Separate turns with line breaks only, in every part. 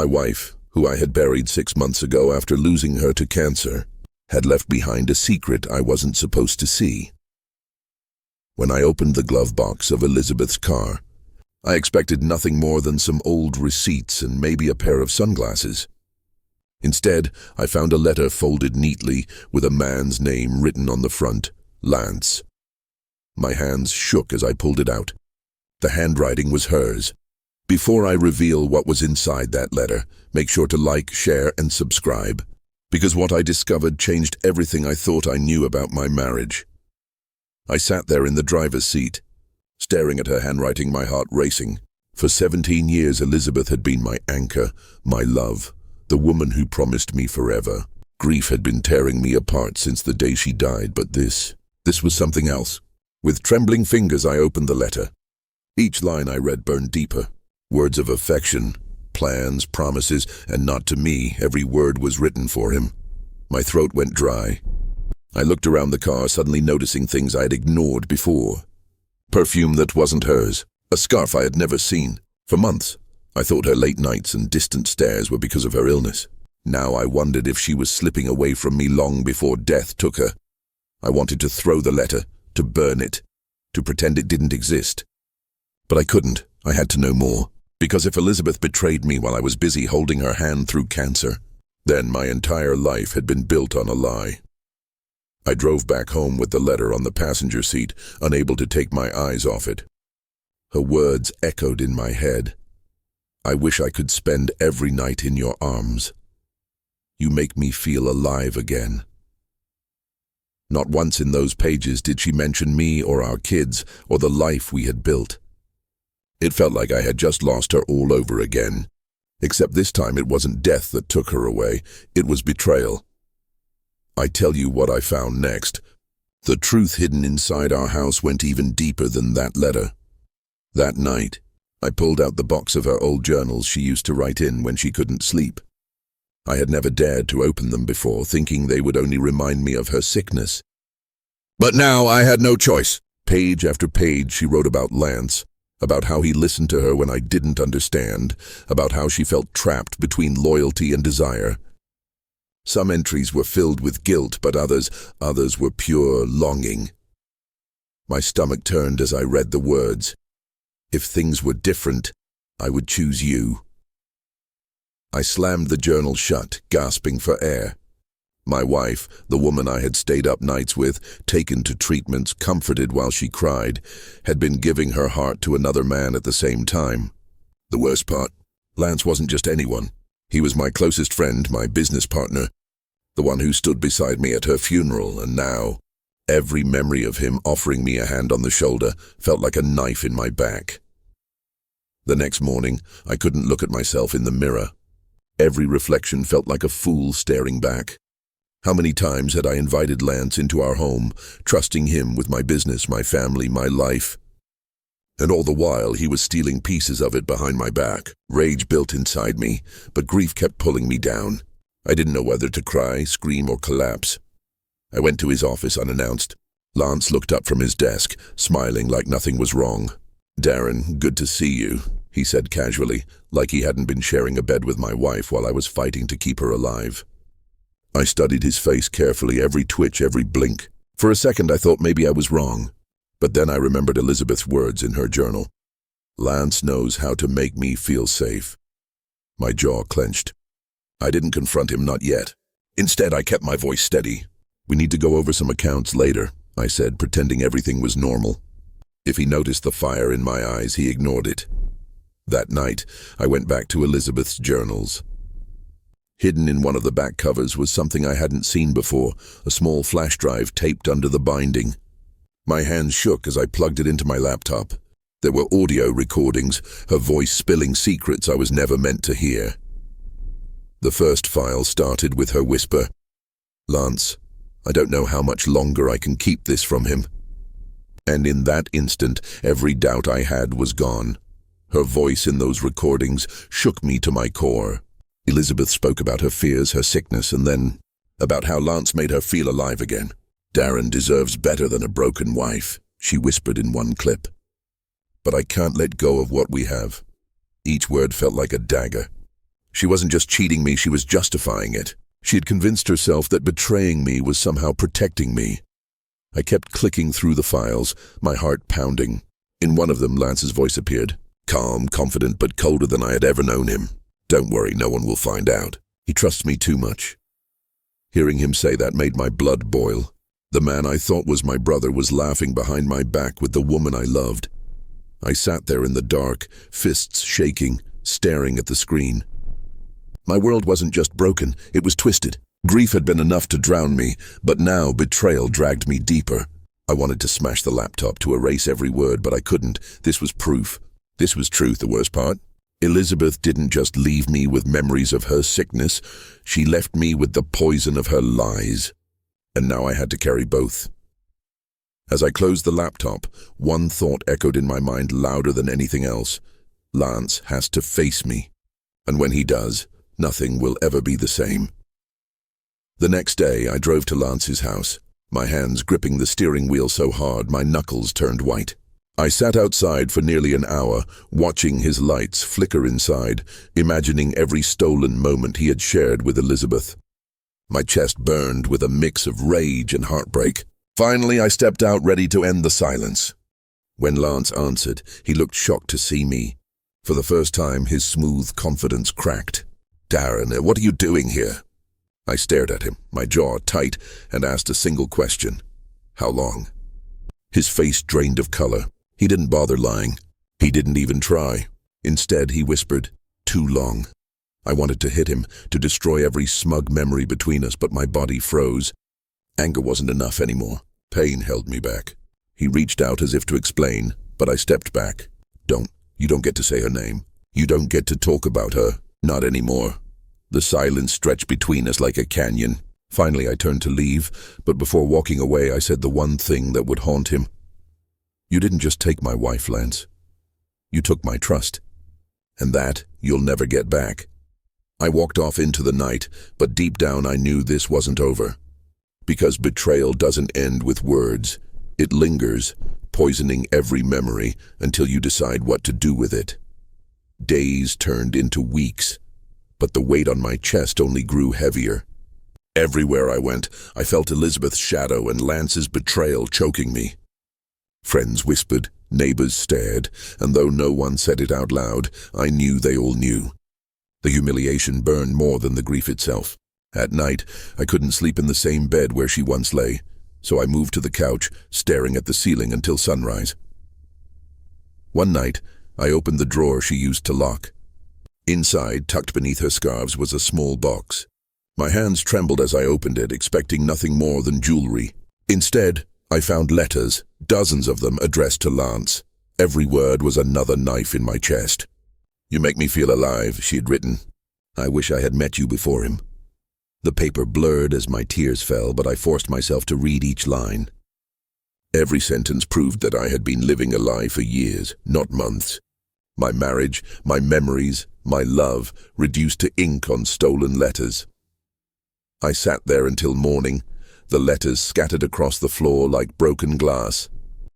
My wife, who I had buried 6 months ago after losing her to cancer, had left behind a secret I wasn't supposed to see. When I opened the glove box of Elizabeth's car, I expected nothing more than some old receipts and maybe a pair of sunglasses. Instead, I found a letter folded neatly with a man's name written on the front, Lance. My hands shook as I pulled it out. The handwriting was hers. Before I reveal what was inside that letter, make sure to like, share, and subscribe, because what I discovered changed everything I thought I knew about my marriage. I sat there in the driver's seat, staring at her handwriting, my heart racing. For 17 years, Elizabeth had been my anchor, my love, the woman who promised me forever. Grief had been tearing me apart since the day she died, but this was something else. With trembling fingers, I opened the letter. Each line I read burned deeper. Words of affection, plans, promises, and not to me. Every word was written for him. My throat went dry. I looked around the car, suddenly noticing things I had ignored before. Perfume that wasn't hers. A scarf I had never seen. For months, I thought her late nights and distant stares were because of her illness. Now I wondered if she was slipping away from me long before death took her. I wanted to throw the letter, to burn it, to pretend it didn't exist. But I couldn't. I had to know more. Because if Elizabeth betrayed me while I was busy holding her hand through cancer, then my entire life had been built on a lie. I drove back home with the letter on the passenger seat, unable to take my eyes off it. Her words echoed in my head. I wish I could spend every night in your arms. You make me feel alive again. Not once in those pages did she mention me or our kids or the life we had built. It felt like I had just lost her all over again. Except this time it wasn't death that took her away, it was betrayal. I tell you what I found next. The truth hidden inside our house went even deeper than that letter. That night, I pulled out the box of her old journals she used to write in when she couldn't sleep. I had never dared to open them before, thinking they would only remind me of her sickness. But now I had no choice. Page after page she wrote about Lance, about how he listened to her when I didn't understand, about how she felt trapped between loyalty and desire. Some entries were filled with guilt, but others were pure longing. My stomach turned as I read the words. If things were different, I would choose you. I slammed the journal shut, gasping for air. My wife, the woman I had stayed up nights with, taken to treatments, comforted while she cried, had been giving her heart to another man at the same time. The worst part, Lance wasn't just anyone. He was my closest friend, my business partner, the one who stood beside me at her funeral, and now, every memory of him offering me a hand on the shoulder felt like a knife in my back. The next morning, I couldn't look at myself in the mirror. Every reflection felt like a fool staring back. How many times had I invited Lance into our home, trusting him with my business, my family, my life? And all the while, he was stealing pieces of it behind my back. Rage built inside me, but grief kept pulling me down. I didn't know whether to cry, scream, or collapse. I went to his office unannounced. Lance looked up from his desk, smiling like nothing was wrong. "Darren, good to see you," he said casually, like he hadn't been sharing a bed with my wife while I was fighting to keep her alive. I studied his face carefully, every twitch, every blink. For a second I thought maybe I was wrong, but then I remembered Elizabeth's words in her journal. Lance knows how to make me feel safe. My jaw clenched. I didn't confront him, not yet. Instead, I kept my voice steady. "We need to go over some accounts later," I said, pretending everything was normal. If he noticed the fire in my eyes, he ignored it. That night, I went back to Elizabeth's journals. Hidden in one of the back covers was something I hadn't seen before, a small flash drive taped under the binding. My hands shook as I plugged it into my laptop. There were audio recordings, her voice spilling secrets I was never meant to hear. The first file started with her whisper, "Lance, I don't know how much longer I can keep this from him." And in that instant, every doubt I had was gone. Her voice in those recordings shook me to my core. Elizabeth spoke about her fears, her sickness, and then about how Lance made her feel alive again. "Darren deserves better than a broken wife," she whispered in one clip. "But I can't let go of what we have." Each word felt like a dagger. She wasn't just cheating me, she was justifying it. She had convinced herself that betraying me was somehow protecting me. I kept clicking through the files, my heart pounding. In one of them, Lance's voice appeared. Calm, confident, but colder than I had ever known him. Don't worry, no one will find out. He trusts me too much. Hearing him say that made my blood boil. The man I thought was my brother was laughing behind my back with the woman I loved. I sat there in the dark, fists shaking, staring at the screen. My world wasn't just broken, it was twisted. Grief had been enough to drown me, but now betrayal dragged me deeper. I wanted to smash the laptop to erase every word, but I couldn't. This was proof. This was truth, the worst part. Elizabeth didn't just leave me with memories of her sickness, she left me with the poison of her lies. And now I had to carry both. As I closed the laptop, one thought echoed in my mind louder than anything else. Lance has to face me. And when he does, nothing will ever be the same. The next day, I drove to Lance's house, my hands gripping the steering wheel so hard my knuckles turned white. I sat outside for nearly an hour, watching his lights flicker inside, imagining every stolen moment he had shared with Elizabeth. My chest burned with a mix of rage and heartbreak. Finally, I stepped out ready to end the silence. When Lance answered, he looked shocked to see me. For the first time, his smooth confidence cracked. "Darren, what are you doing here?" I stared at him, my jaw tight, and asked a single question. "How long?" His face drained of color. He didn't bother lying. He didn't even try. Instead, he whispered, "Too long." I wanted to hit him, to destroy every smug memory between us, but my body froze. Anger wasn't enough anymore. Pain held me back. He reached out as if to explain, but I stepped back. You don't get to say her name. You don't get to talk about her. Not anymore." The silence stretched between us like a canyon. Finally, I turned to leave, but before walking away, I said the one thing that would haunt him. "You didn't just take my wife, Lance. You took my trust. And that you'll never get back." I walked off into the night, but deep down I knew this wasn't over. Because betrayal doesn't end with words. It lingers, poisoning every memory until you decide what to do with it. Days turned into weeks, but the weight on my chest only grew heavier. Everywhere I went, I felt Elizabeth's shadow and Lance's betrayal choking me. Friends whispered, neighbors stared, and though no one said it out loud, I knew they all knew. The humiliation burned more than the grief itself. At night, I couldn't sleep in the same bed where she once lay, so I moved to the couch, staring at the ceiling until sunrise. One night, I opened the drawer she used to lock. Inside, tucked beneath her scarves, was a small box. My hands trembled as I opened it, expecting nothing more than jewelry. Instead, I found letters, dozens of them addressed to Lance. Every word was another knife in my chest. "You make me feel alive," she had written. "I wish I had met you before him." The paper blurred as my tears fell, but I forced myself to read each line. Every sentence proved that I had been living a lie for years, not months. My marriage, my memories, my love, reduced to ink on stolen letters. I sat there until morning, the letters scattered across the floor like broken glass.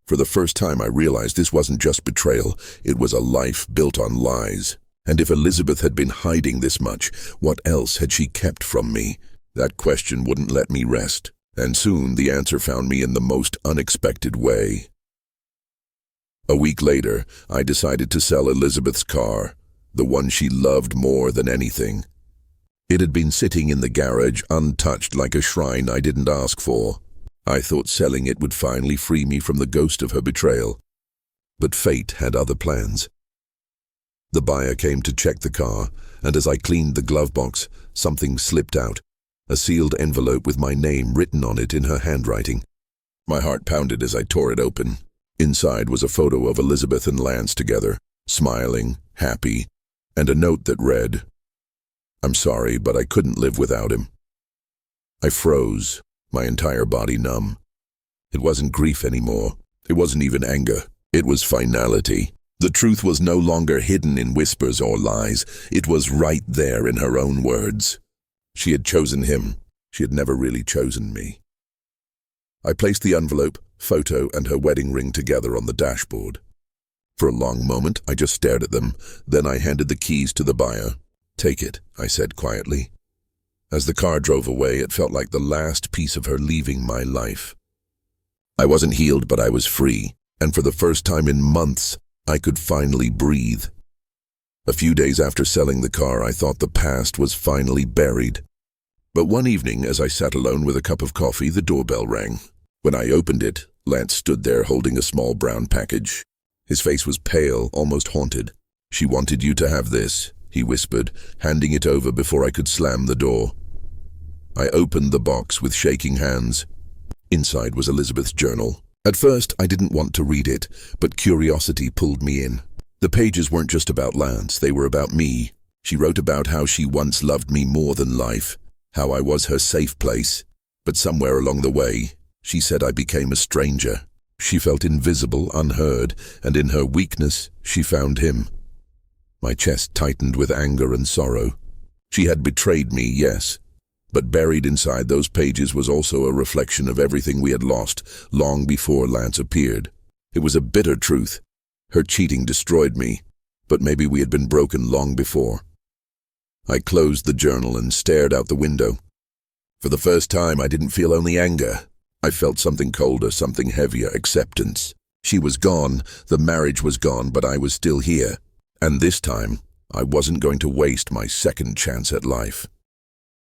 For the first time I realized this wasn't just betrayal, it was a life built on lies. And if Elizabeth had been hiding this much, what else had she kept from me? That question wouldn't let me rest, and soon the answer found me in the most unexpected way. A week later, I decided to sell Elizabeth's car, the one she loved more than anything. It had been sitting in the garage, untouched like a shrine I didn't ask for. I thought selling it would finally free me from the ghost of her betrayal. But fate had other plans. The buyer came to check the car, and as I cleaned the glove box, something slipped out, a sealed envelope with my name written on it in her handwriting. My heart pounded as I tore it open. Inside was a photo of Elizabeth and Lance together, smiling, happy, and a note that read, "I'm sorry, but I couldn't live without him." I froze, my entire body numb. It wasn't grief anymore. It wasn't even anger. It was finality. The truth was no longer hidden in whispers or lies. It was right there in her own words. She had chosen him. She had never really chosen me. I placed the envelope, photo, and her wedding ring together on the dashboard. For a long moment, I just stared at them. Then I handed the keys to the buyer. "Take it," I said quietly. As the car drove away, it felt like the last piece of her leaving my life. I wasn't healed, but I was free, and for the first time in months, I could finally breathe. A few days after selling the car, I thought the past was finally buried. But one evening, as I sat alone with a cup of coffee, the doorbell rang. When I opened it, Lance stood there holding a small brown package. His face was pale, almost haunted. "She wanted you to have this," he whispered, handing it over before I could slam the door. I opened the box with shaking hands. Inside was Elizabeth's journal. At first, I didn't want to read it, but curiosity pulled me in. The pages weren't just about Lance, they were about me. She wrote about how she once loved me more than life, how I was her safe place. But somewhere along the way, she said I became a stranger. She felt invisible, unheard, and in her weakness, she found him. My chest tightened with anger and sorrow. She had betrayed me, yes, but buried inside those pages was also a reflection of everything we had lost long before Lance appeared. It was a bitter truth. Her cheating destroyed me, but maybe we had been broken long before. I closed the journal and stared out the window. For the first time, I didn't feel only anger. I felt something colder, something heavier, acceptance. She was gone, the marriage was gone, but I was still here. And this time, I wasn't going to waste my second chance at life.